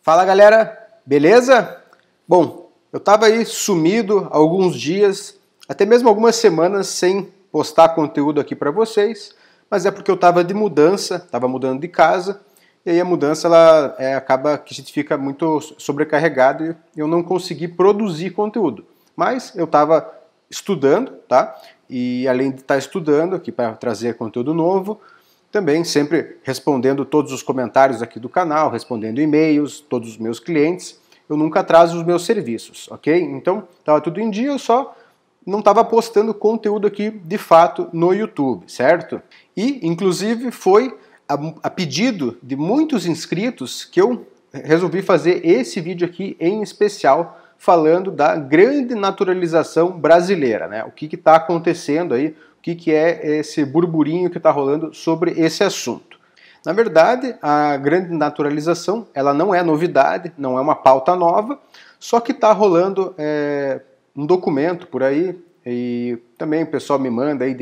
Fala galera, beleza? Bom, eu estava aí sumido há alguns dias, até mesmo algumas semanas sem postar conteúdo aqui para vocês, mas é porque eu estava de mudança, estava mudando de casa, e aí a mudança acaba que a gente fica muito sobrecarregado e eu não consegui produzir conteúdo. Mas eu estava estudando, tá? E além de estar estudando aqui para trazer conteúdo novo, também sempre respondendo todos os comentários aqui do canal, respondendo e-mails, todos os meus clientes. Eu nunca atraso os meus serviços, ok? Então, estava tudo em dia, eu só não estava postando conteúdo aqui de fato no YouTube, certo? E, inclusive, foi a pedido de muitos inscritos que eu resolvi fazer esse vídeo aqui em especial, falando da grande naturalização brasileira, né? O que está acontecendo aí, o que é esse burburinho que está rolando sobre esse assunto. Na verdade, a grande naturalização, ela não é novidade, não é uma pauta nova, só que está rolando um documento por aí, e também o pessoal me manda aí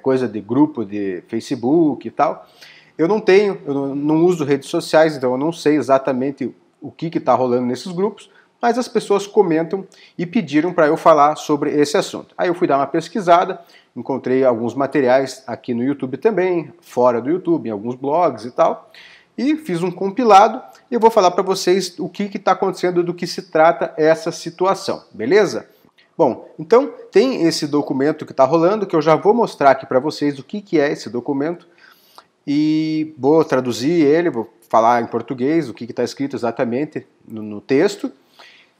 coisa de grupo de Facebook e tal. Eu não uso redes sociais, então eu não sei exatamente o que está rolando nesses grupos, mas as pessoas comentam e pediram para eu falar sobre esse assunto. Aí eu fui dar uma pesquisada, encontrei alguns materiais aqui no YouTube também, fora do YouTube, em alguns blogs e tal, e fiz um compilado e eu vou falar para vocês o que está acontecendo, do que se trata essa situação, beleza? Bom, então tem esse documento que está rolando, que eu já vou mostrar aqui para vocês o que é esse documento, e vou traduzir ele, vou falar em português o que está escrito exatamente no texto.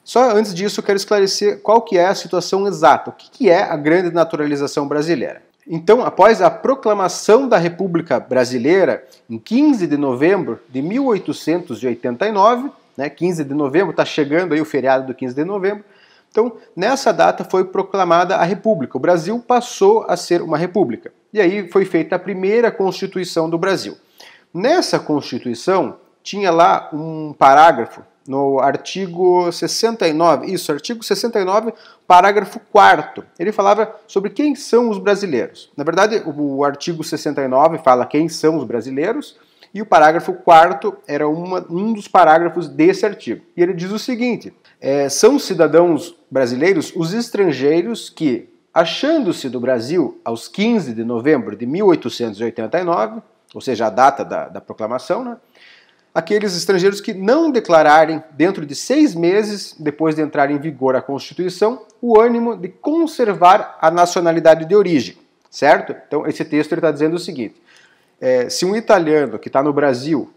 Só antes disso eu quero esclarecer qual que é a situação exata, o que é a grande naturalização brasileira. Então, após a proclamação da República Brasileira, em 15 de novembro de 1889, né, 15 de novembro, está chegando aí o feriado do 15 de novembro, então nessa data foi proclamada a República, o Brasil passou a ser uma república, e aí foi feita a primeira Constituição do Brasil. Nessa Constituição tinha lá um parágrafo, no artigo 69, artigo 69, parágrafo 4º, ele falava sobre quem são os brasileiros. Na verdade, o artigo 69 fala quem são os brasileiros, e o parágrafo 4º era um dos parágrafos desse artigo. E ele diz o seguinte: são cidadãos brasileiros os estrangeiros que, achando-se do Brasil aos 15 de novembro de 1889, ou seja, a data da proclamação, né? Aqueles estrangeiros que não declararem, dentro de 6 meses, depois de entrar em vigor a Constituição, o ânimo de conservar a nacionalidade de origem, certo? Então, esse texto está dizendo o seguinte: se um italiano que está no Brasil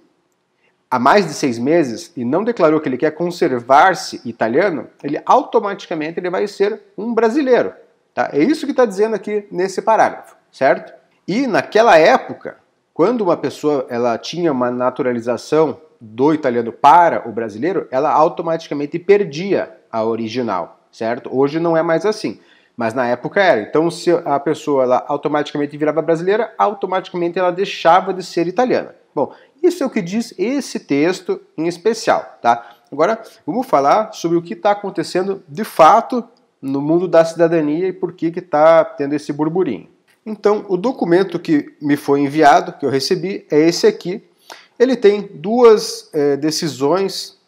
há mais de 6 meses e não declarou que ele quer conservar-se italiano, ele automaticamente vai ser um brasileiro. Tá? É isso que está dizendo aqui nesse parágrafo, certo? E naquela época, quando uma pessoa tinha uma naturalização do italiano para o brasileiro, ela automaticamente perdia a original, certo? Hoje não é mais assim, mas na época era. Então, se a pessoa automaticamente virava brasileira, automaticamente ela deixava de ser italiana. Bom, isso é o que diz esse texto em especial, tá? Agora, vamos falar sobre o que está acontecendo de fato no mundo da cidadania e por que está tendo esse burburinho. Então, o documento que me foi enviado, que eu recebi, é esse aqui. Ele tem duas decisões,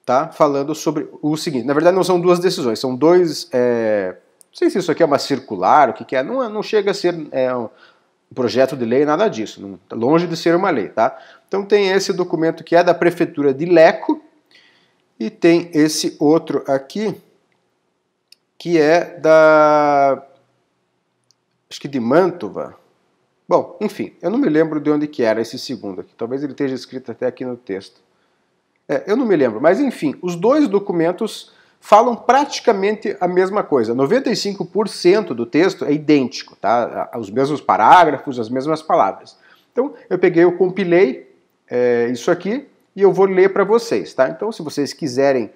tá, falando sobre o seguinte. Na verdade, não são duas decisões, são dois... não sei se isso aqui é uma circular, o que é. Não chega a ser um projeto de lei, nada disso. Longe de ser uma lei, tá? Então, tem esse documento que é da Prefeitura de Lecco e tem esse outro aqui, que é acho que de Mantova. Bom, enfim, eu não me lembro de onde que era esse segundo aqui. Talvez ele esteja escrito até aqui no texto. Eu não me lembro, mas enfim, os dois documentos falam praticamente a mesma coisa. 95% do texto é idêntico, tá? Os mesmos parágrafos, as mesmas palavras. Então, eu compilei isso aqui e eu vou ler para vocês, tá? Então, se vocês quiserem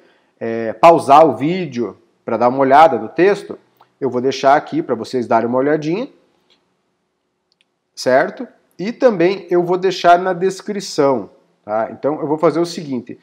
pausar o vídeo para dar uma olhada no texto, eu vou deixar aqui para vocês darem uma olhadinha, certo? E também eu vou deixar na descrição, tá? Então eu vou fazer o seguinte,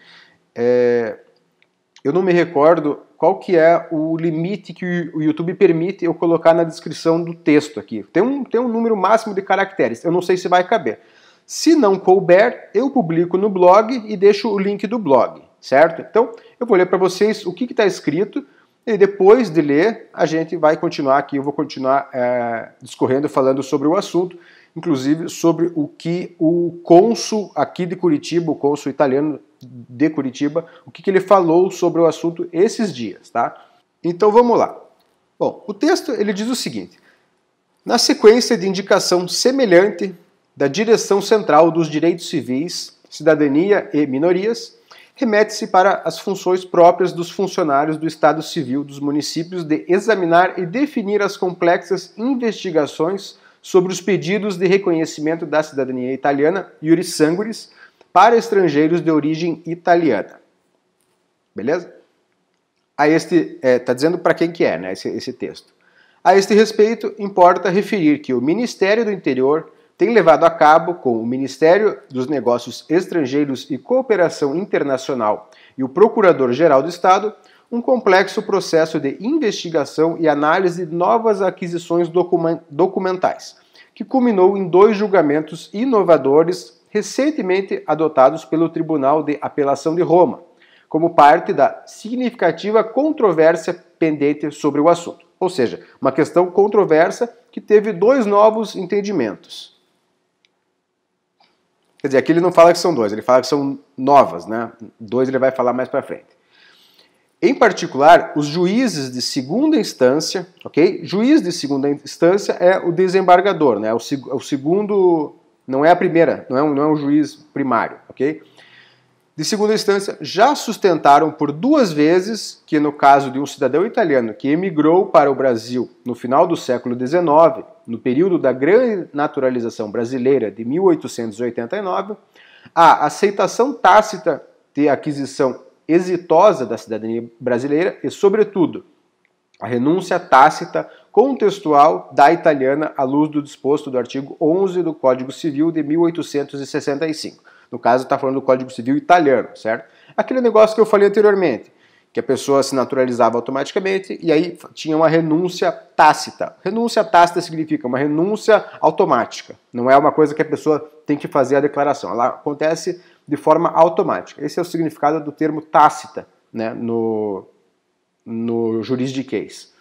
eu não me recordo qual que é o limite que o YouTube permite eu colocar na descrição do texto aqui. Tem um número máximo de caracteres, eu não sei se vai caber. Se não couber, eu publico no blog e deixo o link do blog, certo? Então, eu vou ler para vocês o que está escrito e depois de ler, a gente vai continuar aqui, eu vou continuar discorrendo, falando sobre o assunto, inclusive sobre o que o cônsul aqui de Curitiba, o cônsul italiano de Curitiba, o que ele falou sobre o assunto esses dias, tá? Então, vamos lá. Bom, o texto ele diz o seguinte: na sequência de indicação semelhante da Direção Central dos Direitos Civis, Cidadania e Minorias, remete-se para as funções próprias dos funcionários do Estado Civil dos municípios de examinar e definir as complexas investigações sobre os pedidos de reconhecimento da cidadania italiana, iuris sanguinis, para estrangeiros de origem italiana. Beleza? Está dizendo para quem que é, né, esse texto. A este respeito, importa referir que o Ministério do Interior tem levado a cabo, com o Ministério dos Negócios Estrangeiros e Cooperação Internacional e o Procurador-Geral do Estado, um complexo processo de investigação e análise de novas aquisições documentais, que culminou em 2 julgamentos inovadores recentemente adotados pelo Tribunal de Apelação de Roma, como parte da significativa controvérsia pendente sobre o assunto. Ou seja, uma questão controversa que teve 2 novos entendimentos. Quer dizer, aqui ele não fala que são 2, ele fala que são novas, né? 2 ele vai falar mais para frente. Em particular, os juízes de segunda instância, ok? Juiz de segunda instância é o desembargador, né? O segundo, não é a primeira, não é um juiz primário, ok? De segunda instância, já sustentaram por 2 vezes que, no caso de um cidadão italiano que emigrou para o Brasil no final do século XIX, no período da grande naturalização brasileira de 1889, a aceitação tácita de aquisição exitosa da cidadania brasileira e, sobretudo, a renúncia tácita contextual da italiana à luz do disposto do artigo 11 do Código Civil de 1865. No caso, está falando do Código Civil italiano, certo? Aquele negócio que eu falei anteriormente, que a pessoa se naturalizava automaticamente e aí tinha uma renúncia tácita. Renúncia tácita significa uma renúncia automática. Não é uma coisa que a pessoa tem que fazer a declaração. Ela acontece de forma automática. Esse é o significado do termo tácita, né, no juridiquês.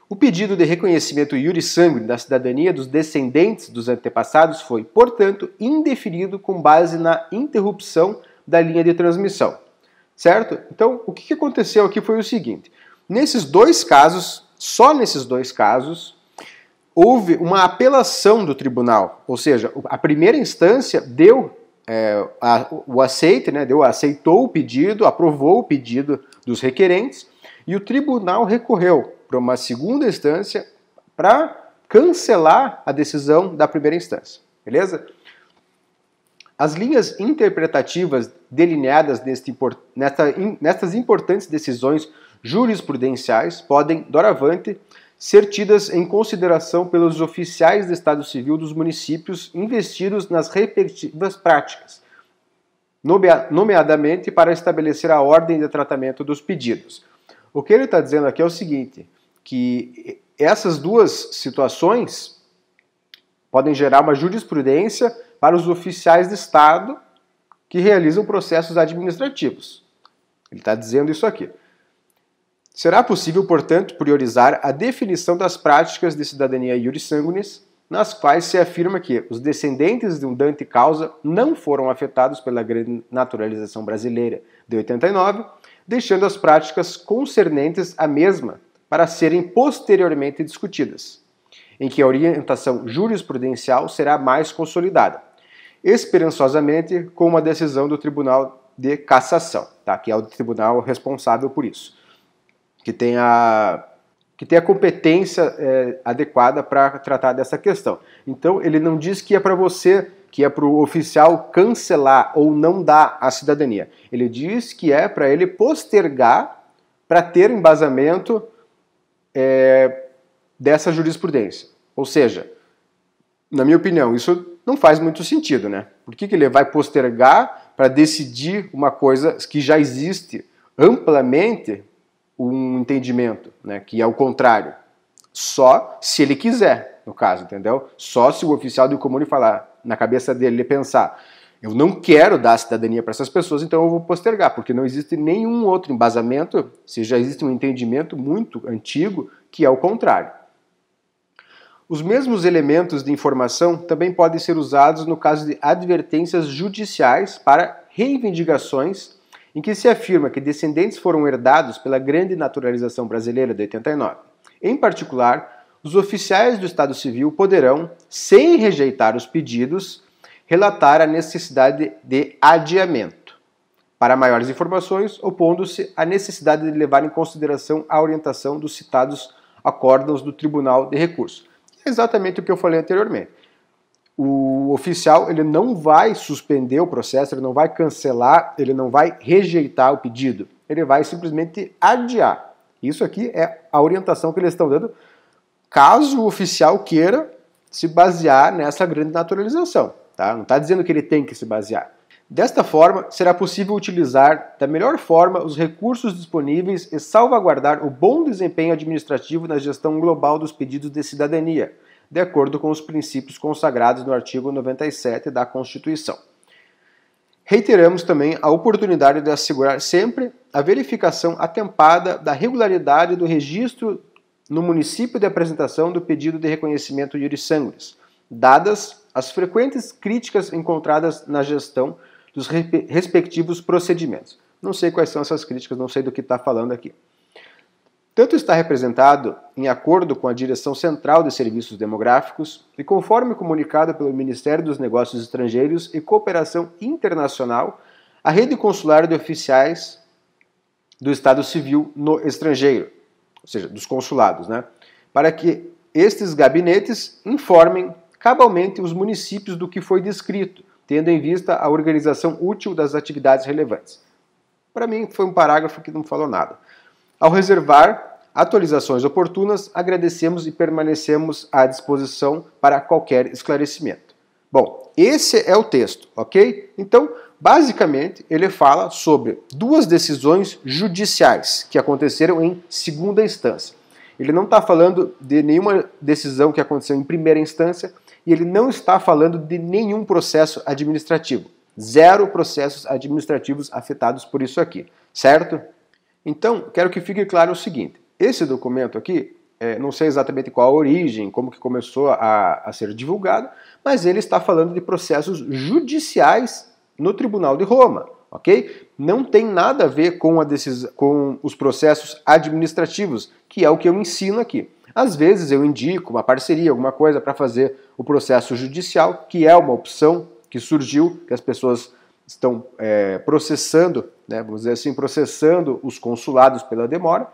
O pedido de reconhecimento iuris sanguinis da cidadania dos descendentes dos antepassados foi, portanto, indeferido com base na interrupção da linha de transmissão. Certo? Então, o que aconteceu aqui foi o seguinte. Nesses 2 casos, só nesses 2 casos, houve uma apelação do tribunal. Ou seja, a primeira instância deu o aceite, né, aceitou o pedido, aprovou o pedido dos requerentes e o tribunal recorreu para uma segunda instância para cancelar a decisão da primeira instância. Beleza? As linhas interpretativas delineadas nestas importantes decisões jurisprudenciais podem, doravante, ser tidas em consideração pelos oficiais de Estado Civil dos municípios investidos nas respectivas práticas, nomeadamente para estabelecer a ordem de tratamento dos pedidos. O que ele está dizendo aqui é o seguinte, que essas 2 situações podem gerar uma jurisprudência para os oficiais de Estado que realizam processos administrativos. Ele está dizendo isso aqui. Será possível, portanto, priorizar a definição das práticas de cidadania iuris sanguinis, nas quais se afirma que os descendentes de um dante causa não foram afetados pela grande naturalização brasileira de 89, deixando as práticas concernentes à mesma para serem posteriormente discutidas, em que a orientação jurisprudencial será mais consolidada, esperançosamente com uma decisão do Tribunal de Cassação, tá? Que é o tribunal responsável por isso, que tem a competência adequada para tratar dessa questão. Então, ele não diz que é para você, que é para o oficial cancelar ou não dar a cidadania. Ele diz que é para ele postergar para ter embasamento dessa jurisprudência. Ou seja, na minha opinião, isso não faz muito sentido, né? Por que ele vai postergar para decidir uma coisa que já existe amplamente um entendimento, né? Que é o contrário. Só se ele quiser, no caso, entendeu? Só se o oficial do comune falar, na cabeça dele, ele pensar, Eu não quero dar cidadania para essas pessoas, então eu vou postergar, porque não existe nenhum outro embasamento, se já existe um entendimento muito antigo, que é o contrário. Os mesmos elementos de informação também podem ser usados no caso de advertências judiciais para reivindicações em que se afirma que descendentes foram herdados pela grande naturalização brasileira de 89. Em particular, os oficiais do Estado Civil poderão, sem rejeitar os pedidos, relatar a necessidade de adiamento. Para maiores informações, opondo-se à necessidade de levar em consideração a orientação dos citados acórdãos do Tribunal de Recurso. É exatamente o que eu falei anteriormente. O oficial ele não vai suspender o processo, ele não vai cancelar, ele não vai rejeitar o pedido, ele vai simplesmente adiar. Isso aqui é a orientação que eles estão dando caso o oficial queira se basear nessa grande naturalização. Tá? Não está dizendo que ele tem que se basear. Desta forma, será possível utilizar da melhor forma os recursos disponíveis e salvaguardar o bom desempenho administrativo na gestão global dos pedidos de cidadania, de acordo com os princípios consagrados no artigo 97 da Constituição. Reiteramos também a oportunidade de assegurar sempre a verificação atempada da regularidade do registro no município de apresentação do pedido de reconhecimento iuris sanguinis, dadas as frequentes críticas encontradas na gestão dos respectivos procedimentos. Não sei quais são essas críticas, não sei do que está falando aqui. Tanto está representado em acordo com a Direção Central de Serviços Demográficos e conforme comunicado pelo Ministério dos Negócios Estrangeiros e Cooperação Internacional, a rede consular de oficiais do Estado Civil no estrangeiro, ou seja, dos consulados, né? Para que estes gabinetes informem cabalmente os municípios do que foi descrito, tendo em vista a organização útil das atividades relevantes. Para mim, foi um parágrafo que não falou nada. Ao reservar atualizações oportunas, agradecemos e permanecemos à disposição para qualquer esclarecimento. Bom, esse é o texto, ok? Então, basicamente, ele fala sobre duas decisões judiciais que aconteceram em segunda instância. Ele não está falando de nenhuma decisão que aconteceu em primeira instância e ele não está falando de nenhum processo administrativo. 0 processos administrativos afetados por isso aqui, certo? Então, quero que fique claro o seguinte. Esse documento aqui, não sei exatamente qual a origem, como que começou a ser divulgado, mas ele está falando de processos judiciais no Tribunal de Roma, ok? Não tem nada a ver com os processos administrativos, que é o que eu ensino aqui. Às vezes eu indico uma parceria, alguma coisa para fazer o processo judicial, que é uma opção que surgiu, que as pessoas estão processando, né, vamos dizer assim, processando os consulados pela demora,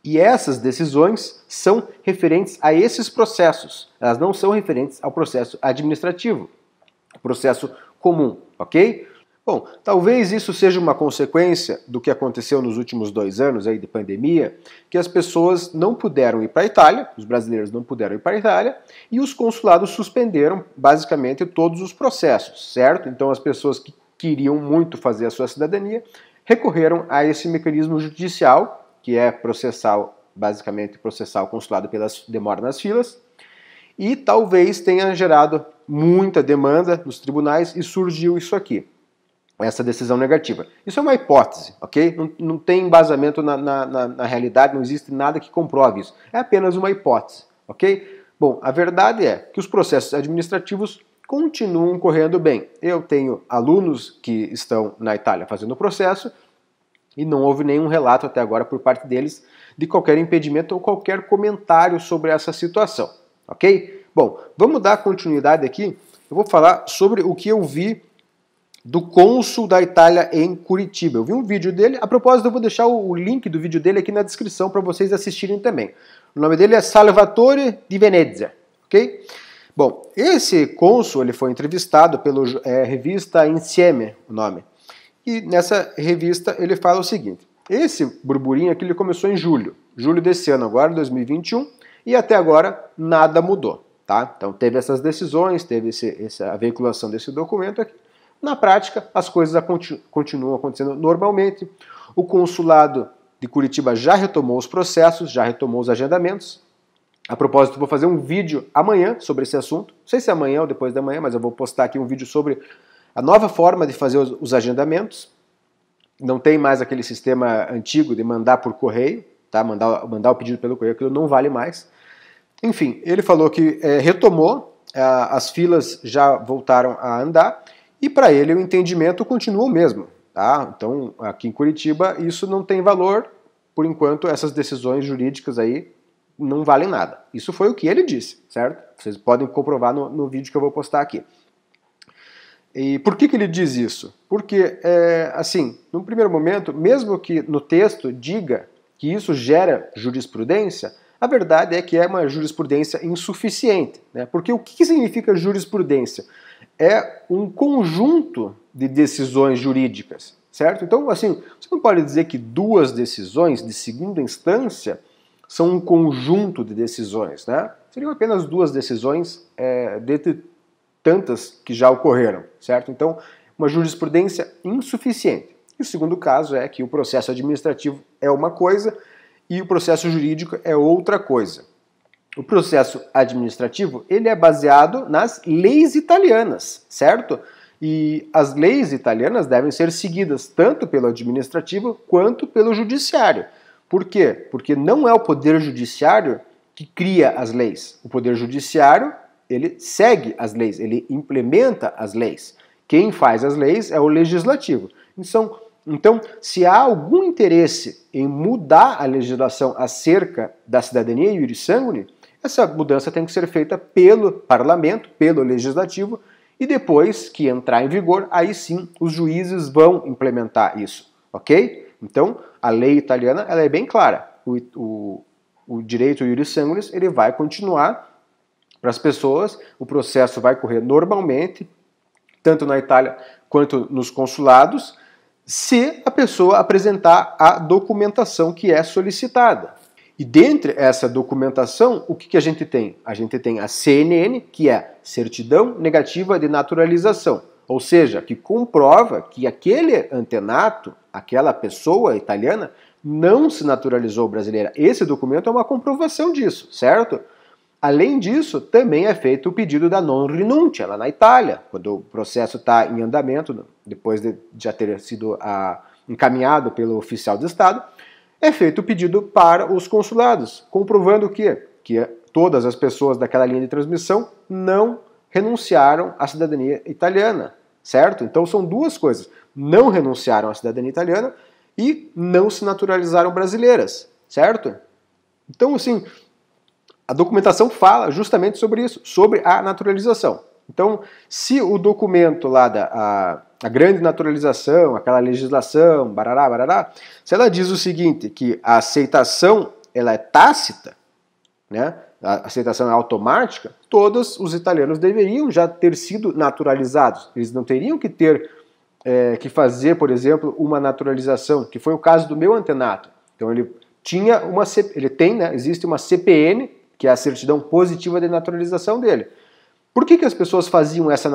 e essas decisões são referentes a esses processos, elas não são referentes ao processo administrativo, processo comum, ok? Bom, talvez isso seja uma consequência do que aconteceu nos últimos 2 anos aí de pandemia, que as pessoas não puderam ir para a Itália, os brasileiros não puderam ir para a Itália, e os consulados suspenderam basicamente todos os processos, certo? Então as pessoas que queriam muito fazer a sua cidadania recorreram a esse mecanismo judicial, que é basicamente processar o consulado pela demora nas filas, e talvez tenha gerado muita demanda nos tribunais e surgiu isso aqui, essa decisão negativa. Isso é uma hipótese, ok? Não tem embasamento na realidade, não existe nada que comprove isso. É apenas uma hipótese, ok? Bom, a verdade é que os processos administrativos continuam correndo bem. Eu tenho alunos que estão na Itália fazendo o processo e não houve nenhum relato até agora por parte deles de qualquer impedimento ou qualquer comentário sobre essa situação, ok? Bom, vamos dar continuidade aqui. Eu vou falar sobre o que eu vi do cônsul da Itália em Curitiba. Eu vi um vídeo dele, a propósito eu vou deixar o link do vídeo dele aqui na descrição para vocês assistirem também. O nome dele é Salvatore Di Venezia, ok? Bom, esse cônsul ele foi entrevistado pela revista Insieme, o nome. E nessa revista ele fala o seguinte, esse burburinho aqui ele começou em julho desse ano agora, 2021, e até agora nada mudou, tá? Então teve essas decisões, teve a veiculação desse documento aqui. Na prática, as coisas continuam acontecendo normalmente. O consulado de Curitiba já retomou os processos, já retomou os agendamentos. A propósito, vou fazer um vídeo amanhã sobre esse assunto. Não sei se é amanhã ou depois da manhã, mas eu vou postar aqui um vídeo sobre A nova forma de fazer os agendamentos, não tem mais aquele sistema antigo de mandar por correio, tá? Mandar o pedido pelo correio, aquilo não vale mais. Enfim, ele falou que retomou, as filas já voltaram a andar, e para ele o entendimento continua o mesmo. Tá? Então, aqui em Curitiba, isso não tem valor, por enquanto essas decisões jurídicas aí não valem nada. Isso foi o que ele disse, certo? Vocês podem comprovar no vídeo que eu vou postar aqui. E por que ele diz isso? Porque, assim, no primeiro momento, mesmo que no texto diga que isso gera jurisprudência, a verdade é que é uma jurisprudência insuficiente. Né? Porque o que significa jurisprudência? É um conjunto de decisões jurídicas, certo? Então, assim, você não pode dizer que duas decisões de segunda instância são um conjunto de decisões, né? Seriam apenas duas decisões dentre tantas que já ocorreram, certo? Então, uma jurisprudência insuficiente. E o segundo caso é que o processo administrativo é uma coisa e o processo jurídico é outra coisa. O processo administrativo, ele é baseado nas leis italianas, certo? E as leis italianas devem ser seguidas tanto pelo administrativo quanto pelo judiciário. Por quê? Porque não é o poder judiciário que cria as leis. O poder judiciário, ele segue as leis, ele implementa as leis. Quem faz as leis é o legislativo. Então, se há algum interesse em mudar a legislação acerca da cidadania iuris sanguinis, essa mudança tem que ser feita pelo parlamento, pelo legislativo, e depois que entrar em vigor, aí sim os juízes vão implementar isso, ok? Então, a lei italiana ela é bem clara. O direito iuris sanguinis ele vai continuar para as pessoas, o processo vai correr normalmente, tanto na Itália quanto nos consulados, se a pessoa apresentar a documentação que é solicitada. E dentre essa documentação, o que a gente tem? A gente tem a CNN, que é Certidão Negativa de Naturalização, ou seja, que comprova que aquele antenato, aquela pessoa italiana, não se naturalizou brasileira. Esse documento é uma comprovação disso, certo? Além disso, também é feito o pedido da non rinuncia lá na Itália, quando o processo está em andamento, depois de já ter sido encaminhado pelo oficial de Estado, é feito o pedido para os consulados, comprovando o quê? Que todas as pessoas daquela linha de transmissão não renunciaram à cidadania italiana, certo? Então são duas coisas, não renunciaram à cidadania italiana e não se naturalizaram brasileiras, certo? Então, assim, a documentação fala justamente sobre isso, sobre a naturalização. Então, se o documento lá a grande naturalização, aquela legislação, barará, barará, se ela diz o seguinte, que a aceitação ela é tácita, né? A aceitação é automática, todos os italianos deveriam já ter sido naturalizados. Eles não teriam que ter que fazer, por exemplo, uma naturalização, que foi o caso do meu antenato. Então ele tinha existe uma CPN, que é a certidão positiva de naturalização dele. Por que as pessoas faziam essa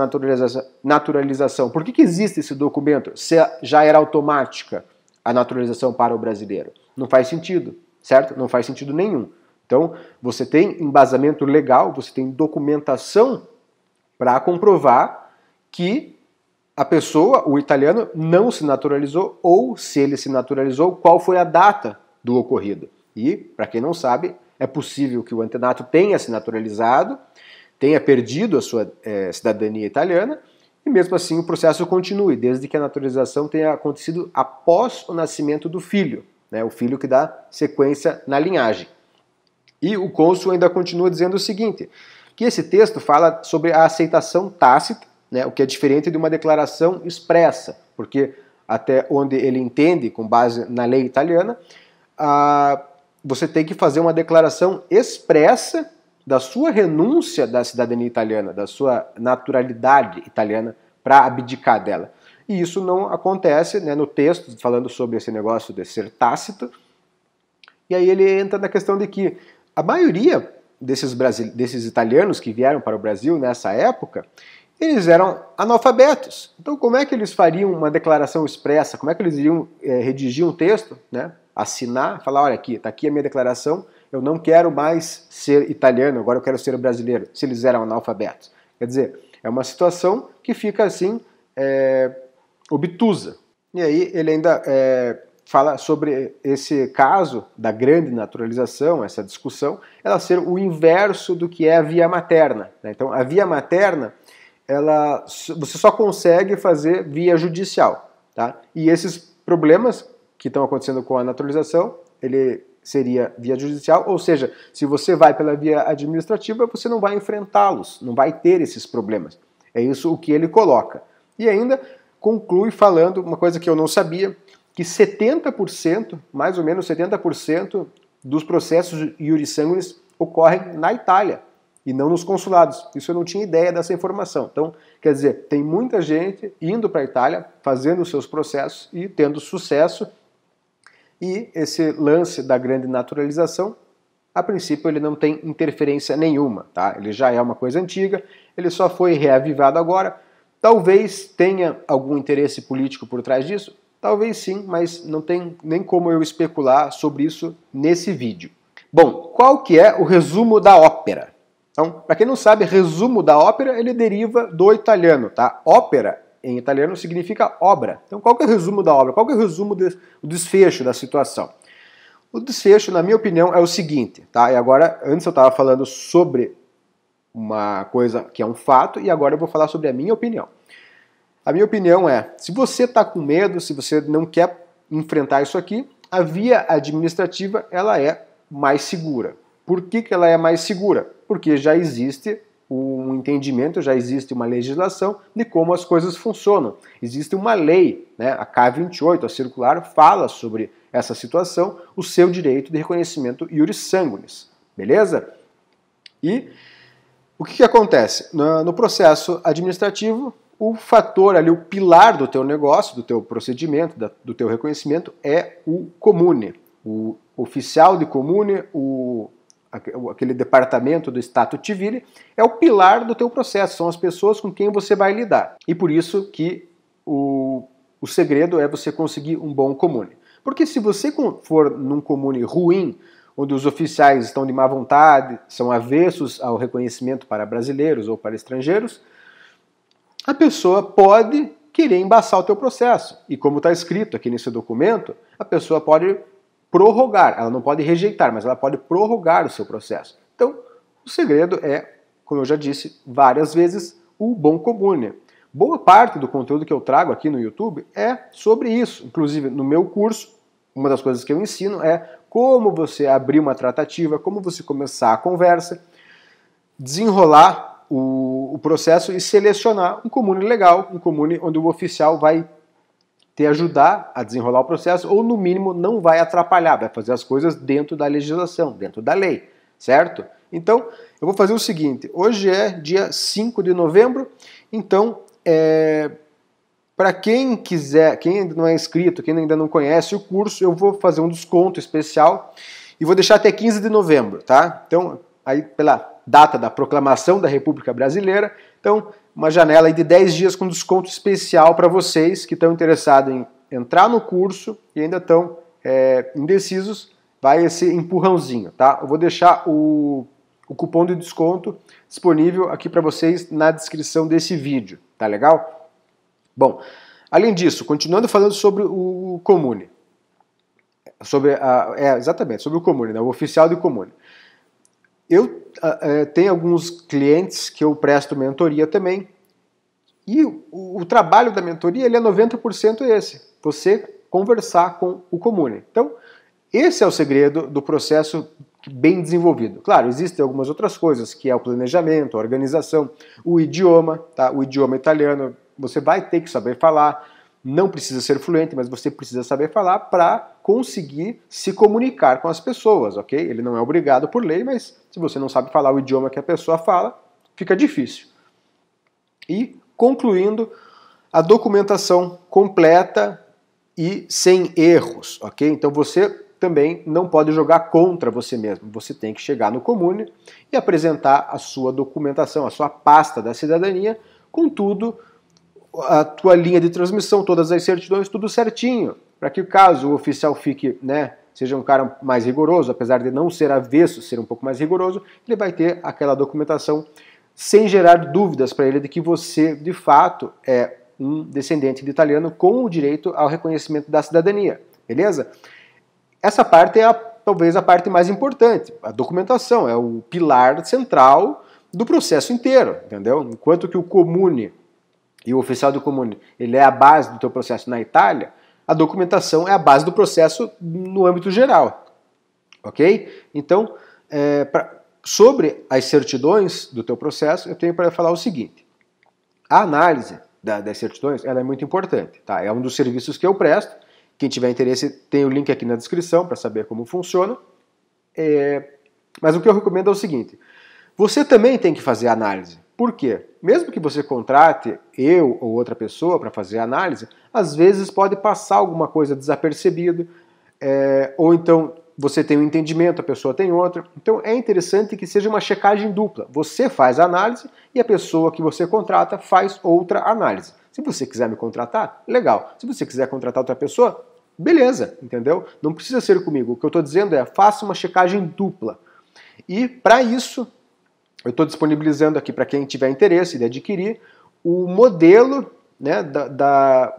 naturalização? Por que existe esse documento se já era automática a naturalização para o brasileiro? Não faz sentido, certo? Não faz sentido nenhum. Então, você tem embasamento legal, você tem documentação para comprovar que a pessoa, o italiano, não se naturalizou, ou se ele se naturalizou, qual foi a data do ocorrido. E, para quem não sabe, é possível que o antenato tenha se naturalizado, tenha perdido a sua cidadania italiana, e mesmo assim o processo continue, desde que a naturalização tenha acontecido após o nascimento do filho, né, o filho que dá sequência na linhagem. E o cônsul ainda continua dizendo o seguinte, que esse texto fala sobre a aceitação tácita, né, o que é diferente de uma declaração expressa, porque até onde ele entende, com base na lei italiana, você tem que fazer uma declaração expressa da sua renúncia da cidadania italiana, da sua naturalidade italiana, para abdicar dela. E isso não acontece, né, no texto, falando sobre esse negócio de ser tácito. E aí ele entra na questão de que a maioria desses italianos que vieram para o Brasil nessa época, eles eram analfabetos. Então como é que eles fariam uma declaração expressa? Como é que eles iriam redigir um texto, né, assinar, falar, olha aqui, está aqui a minha declaração, eu não quero mais ser italiano, agora eu quero ser brasileiro, se eles eram analfabetos. Quer dizer, é uma situação que fica assim obtusa. E aí ele ainda fala sobre esse caso da grande naturalização, essa discussão, ela ser o inverso do que é a via materna, né? Então, a via materna, você só consegue fazer via judicial, tá? E esses problemas que estão acontecendo com a naturalização, ele seria via judicial, ou seja, se você vai pela via administrativa, você não vai enfrentá-los, não vai ter esses problemas. É isso o que ele coloca. E ainda conclui falando uma coisa que eu não sabia, que 70%, mais ou menos 70% dos processos iuris sanguinis ocorrem na Itália e não nos consulados. Isso eu não tinha ideia dessa informação. Então, quer dizer, tem muita gente indo para a Itália, fazendo os seus processos e tendo sucesso. E esse lance da grande naturalização, a princípio ele não tem interferência nenhuma, tá? Ele já é uma coisa antiga, ele só foi reavivado agora. Talvez tenha algum interesse político por trás disso, talvez sim, mas não tem nem como eu especular sobre isso nesse vídeo. Bom, qual que é o resumo da ópera? Então, para quem não sabe, resumo da ópera, ele deriva do italiano, tá? Ópera, em italiano, significa obra. Então, qual que é o resumo da obra? Qual que é o resumo do desfecho da situação? O desfecho, na minha opinião, é o seguinte, tá? E agora, antes eu estava falando sobre uma coisa que é um fato, e agora eu vou falar sobre a minha opinião. A minha opinião é, se você está com medo, se você não quer enfrentar isso aqui, a via administrativa ela é mais segura. Por que que ela é mais segura? Porque já existe um entendimento, já existe uma legislação de como as coisas funcionam. Existe uma lei, né, a K28, a circular, fala sobre essa situação, o seu direito de reconhecimento iuris sanguinis. Beleza? E o que acontece? No processo administrativo, o fator ali, o pilar do teu negócio, do teu procedimento, do teu reconhecimento é o comune. O oficial de comune, aquele departamento do Stato Civile, é o pilar do teu processo, são as pessoas com quem você vai lidar. E por isso que o segredo é você conseguir um bom comune. Porque se você for num comune ruim, onde os oficiais estão de má vontade, são avessos ao reconhecimento para brasileiros ou para estrangeiros, a pessoa pode querer embaçar o teu processo. E como está escrito aqui nesse documento, a pessoa pode prorrogar, ela não pode rejeitar, mas ela pode prorrogar o seu processo. Então, o segredo é, como eu já disse várias vezes, o bom comune. Boa parte do conteúdo que eu trago aqui no YouTube é sobre isso. Inclusive, no meu curso, uma das coisas que eu ensino é como você abrir uma tratativa, como você começar a conversa, desenrolar o processo e selecionar um comune legal, um comune onde o oficial vai te ajudar a desenrolar o processo ou, no mínimo, não vai atrapalhar, vai fazer as coisas dentro da legislação, dentro da lei, certo? Então, eu vou fazer o seguinte, hoje é dia 5 de novembro, então, para quem quiser, quem ainda não é inscrito, quem ainda não conhece o curso, eu vou fazer um desconto especial e vou deixar até 15 de novembro, tá? Então, aí pela data da proclamação da República Brasileira, então uma janela aí de 10 dias com desconto especial para vocês que estão interessados em entrar no curso e ainda estão indecisos, vai esse empurrãozinho, tá? Eu vou deixar o cupom de desconto disponível aqui para vocês na descrição desse vídeo, tá legal? Bom, além disso, continuando falando sobre o comune, exatamente, sobre o comune, né, o oficial de comune. Eu tenho alguns clientes que eu presto mentoria também, e o trabalho da mentoria ele é 90% esse, você conversar com o comune. Então, esse é o segredo do processo bem desenvolvido. Claro, existem algumas outras coisas, que é o planejamento, a organização, o idioma, tá? O idioma italiano, você vai ter que saber falar, não precisa ser fluente, mas você precisa saber falar para conseguir se comunicar com as pessoas, ok? Ele não é obrigado por lei, mas se você não sabe falar o idioma que a pessoa fala, fica difícil. E, concluindo, a documentação completa e sem erros, ok? Então você também não pode jogar contra você mesmo. Você tem que chegar no comune e apresentar a sua documentação, a sua pasta da cidadania, com tudo, a tua linha de transmissão, todas as certidões, tudo certinho, para que caso o oficial fique, né, seja um cara mais rigoroso, apesar de não ser avesso, ser um pouco mais rigoroso, ele vai ter aquela documentação sem gerar dúvidas para ele de que você, de fato, é um descendente de italiano com o direito ao reconhecimento da cidadania, beleza? Essa parte é talvez a parte mais importante. A documentação é o pilar central do processo inteiro, entendeu? Enquanto que o comune e o oficial do comune, ele é a base do teu processo na Itália, a documentação é a base do processo no âmbito geral, ok? Então, sobre as certidões do teu processo, eu tenho para falar o seguinte. A análise das certidões ela é muito importante, tá? É um dos serviços que eu presto. Quem tiver interesse, tem o link aqui na descrição para saber como funciona. Mas o que eu recomendo é o seguinte. Você também tem que fazer análise. Por quê? Mesmo que você contrate eu ou outra pessoa para fazer a análise, às vezes pode passar alguma coisa desapercebido, ou então você tem um entendimento, a pessoa tem outro. Então é interessante que seja uma checagem dupla. Você faz a análise e a pessoa que você contrata faz outra análise. Se você quiser me contratar, legal. Se você quiser contratar outra pessoa, beleza, entendeu? Não precisa ser comigo. O que eu estou dizendo é, faça uma checagem dupla. E para isso, eu estou disponibilizando aqui para quem tiver interesse de adquirir o modelo, né,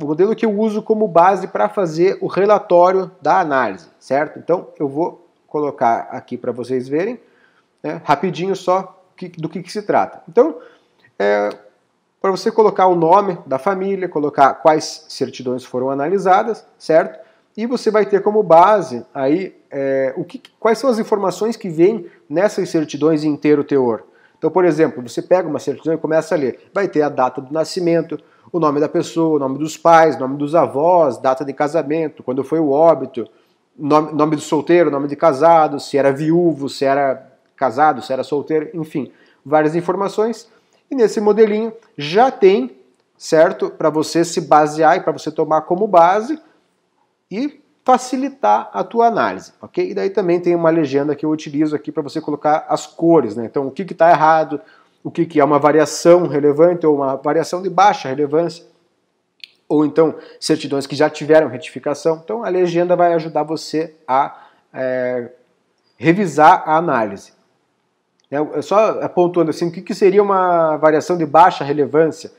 o modelo que eu uso como base para fazer o relatório da análise, certo? Então eu vou colocar aqui para vocês verem, né, rapidinho só do que se trata. Então, para você colocar o nome da família, colocar quais certidões foram analisadas, certo? E você vai ter como base aí quais são as informações que vêm nessas certidões em inteiro teor. Então, por exemplo, você pega uma certidão e começa a ler. Vai ter a data do nascimento, o nome da pessoa, o nome dos pais, nome dos avós, data de casamento, quando foi o óbito, nome do solteiro, nome de casado, se era viúvo, se era casado, se era solteiro, enfim, várias informações. E nesse modelinho já tem, certo, para você se basear e para você tomar como base e facilitar a tua análise, ok? E daí também tem uma legenda que eu utilizo aqui para você colocar as cores, né? Então, o que está errado, o que é uma variação relevante ou uma variação de baixa relevância, ou então certidões que já tiveram retificação. Então, a legenda vai ajudar você a revisar a análise. Só apontando assim, o que seria uma variação de baixa relevância?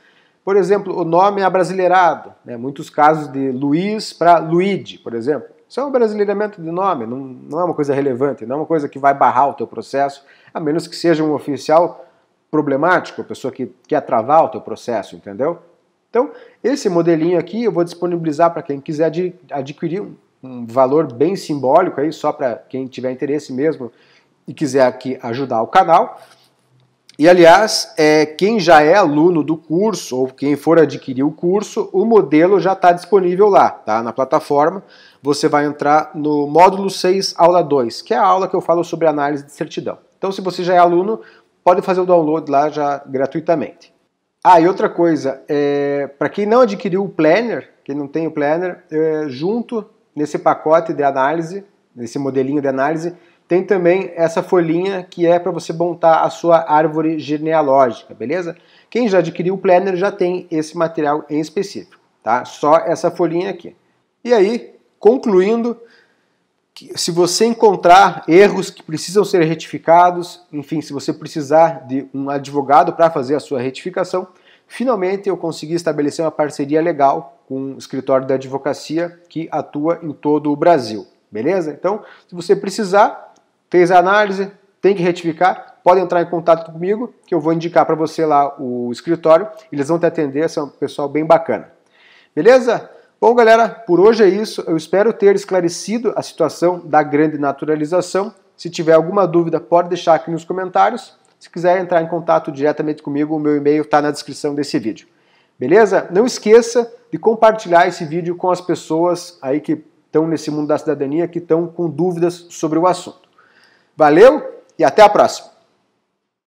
Por exemplo, o nome é abrasileirado, né? Muitos casos de Luiz para Luigi, por exemplo. Isso é um brasileiramento de nome, não é uma coisa relevante, não é uma coisa que vai barrar o teu processo, a menos que seja um oficial problemático, a pessoa que quer travar o teu processo, entendeu? Então, esse modelinho aqui eu vou disponibilizar para quem quiser adquirir um valor bem simbólico aí, só para quem tiver interesse mesmo e quiser aqui ajudar o canal. E, aliás, quem já é aluno do curso ou quem for adquirir o curso, o modelo já está disponível lá, tá? Na plataforma. Você vai entrar no módulo 6, aula 2, que é a aula que eu falo sobre análise de certidão. Então, se você já é aluno, pode fazer o download lá já gratuitamente. Ah, e outra coisa, para quem não adquiriu o Planner, quem não tem o Planner, junto nesse pacote de análise, nesse modelinho de análise, tem também essa folhinha que é para você montar a sua árvore genealógica, beleza? Quem já adquiriu o Planner já tem esse material em específico, tá? Só essa folhinha aqui. E aí, concluindo, se você encontrar erros que precisam ser retificados, enfim, se você precisar de um advogado para fazer a sua retificação, finalmente eu consegui estabelecer uma parceria legal com um escritório de advocacia que atua em todo o Brasil, beleza? Então, se você precisar, fez a análise, tem que retificar, pode entrar em contato comigo, que eu vou indicar para você lá o escritório, eles vão te atender, são um pessoal bem bacana. Beleza? Bom, galera, por hoje é isso. Eu espero ter esclarecido a situação da grande naturalização. Se tiver alguma dúvida, pode deixar aqui nos comentários. Se quiser entrar em contato diretamente comigo, o meu e-mail está na descrição desse vídeo. Beleza? Não esqueça de compartilhar esse vídeo com as pessoas aí que estão nesse mundo da cidadania, que estão com dúvidas sobre o assunto. Valeu e até a próxima!